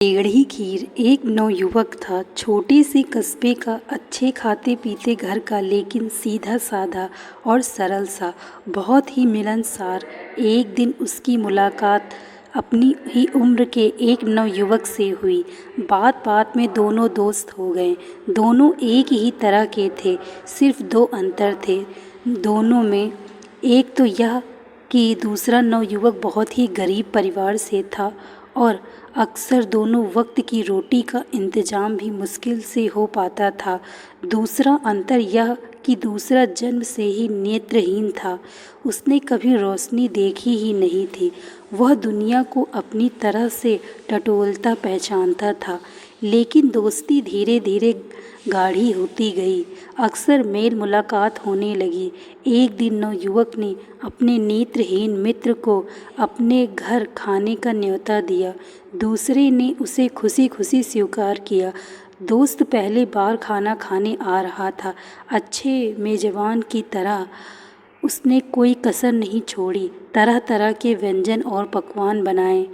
टेढ़ी खीर। एक नवयुवक था, छोटे से कस्बे का, अच्छे खाते पीते घर का, लेकिन सीधा साधा और सरल सा, बहुत ही मिलनसार। एक दिन उसकी मुलाकात अपनी ही उम्र के एक नवयुवक से हुई। बात बात में दोनों दोस्त हो गए। दोनों एक ही तरह के थे, सिर्फ दो अंतर थे दोनों में। एक तो यह कि दूसरा नवयुवक बहुत ही गरीब परिवार से था और अक्सर दोनों वक्त की रोटी का इंतजाम भी मुश्किल से हो पाता था। दूसरा अंतर यह कि दूसरा जन्म से ही नेत्रहीन था। उसने कभी रोशनी देखी ही नहीं थी। वह दुनिया को अपनी तरह से टटोलता पहचानता था, लेकिन दोस्ती धीरे धीरे गाढ़ी होती गई। अक्सर मेल मुलाकात होने लगी। एक दिन नवयुवक ने अपने नेत्रहीन मित्र को अपने घर खाने का न्योता दिया। दूसरे ने उसे खुशी खुशी स्वीकार किया। दोस्त पहली बार खाना खाने आ रहा था। अच्छे मेजबान की तरह उसने कोई कसर नहीं छोड़ी। तरह तरह के व्यंजन और पकवान बनाए।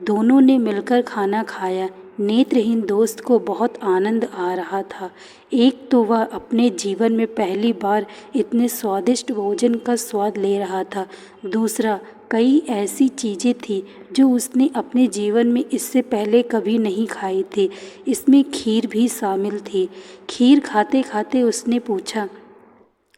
दोनों ने मिलकर खाना खाया। नेत्रहीन दोस्त को बहुत आनंद आ रहा था। एक तो वह अपने जीवन में पहली बार इतने स्वादिष्ट भोजन का स्वाद ले रहा था। दूसरा, कई ऐसी चीज़ें थी जो उसने अपने जीवन में इससे पहले कभी नहीं खाई थी। इसमें खीर भी शामिल थी। खीर खाते खाते उसने पूछा,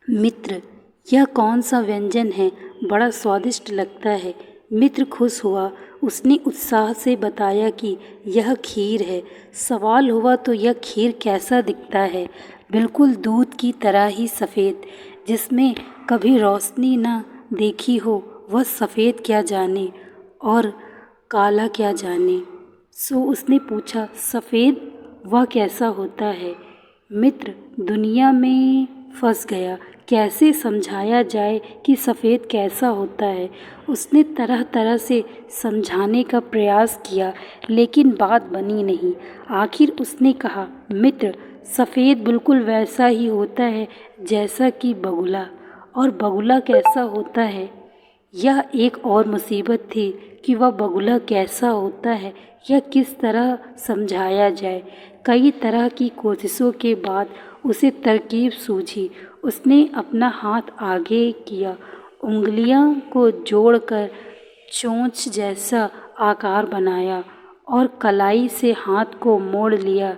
मित्र, यह कौन सा व्यंजन है? बड़ा स्वादिष्ट लगता है। मित्र खुश हुआ। उसने उत्साह से बताया कि यह खीर है। सवाल हुआ, तो यह खीर कैसा दिखता है? बिल्कुल दूध की तरह ही सफ़ेद, जिसमें कभी रोशनी न देखी हो वह सफ़ेद क्या जाने और काला क्या जाने। सो उसने पूछा, सफ़ेद वह कैसा होता है? मित्र दुनिया में फंस गया। कैसे समझाया जाए कि सफ़ेद कैसा होता है? उसने तरह तरह से समझाने का प्रयास किया, लेकिन बात बनी नहीं। आखिर उसने कहा, मित्र, सफ़ेद बिल्कुल वैसा ही होता है जैसा कि बगुला। और बगुला कैसा होता है? यह एक और मुसीबत थी कि वह बगुला कैसा होता है, यह किस तरह समझाया जाए। कई तरह की कोशिशों के बाद उसे तरकीब सूझी। उसने अपना हाथ आगे किया, उंगलियों को जोड़कर चोंच जैसा आकार बनाया और कलाई से हाथ को मोड़ लिया।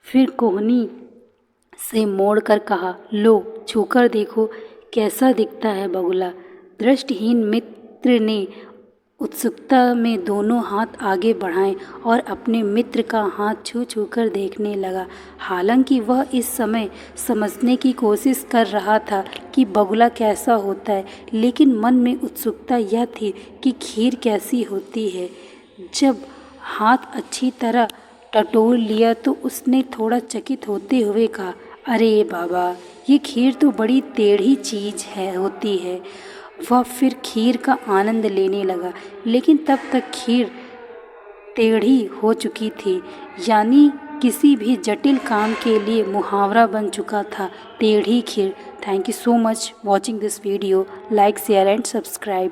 फिर कोहनी से मोड़कर कहा, लो, छूकर देखो कैसा दिखता है बगुला। दृष्टिहीन मित्र ने उत्सुकता में दोनों हाथ आगे बढ़ाए और अपने मित्र का हाथ छू छू कर देखने लगा। हालांकि वह इस समय समझने की कोशिश कर रहा था कि बगुला कैसा होता है, लेकिन मन में उत्सुकता यह थी कि खीर कैसी होती है। जब हाथ अच्छी तरह टटोल लिया तो उसने थोड़ा चकित होते हुए कहा, अरे बाबा, ये खीर तो बड़ी टेढ़ी चीज़ होती है। वह फिर खीर का आनंद लेने लगा, लेकिन तब तक खीर टेढ़ी हो चुकी थी, यानी किसी भी जटिल काम के लिए मुहावरा बन चुका था, टेढ़ी खीर। Thank you so much watching this video. Like, share and subscribe.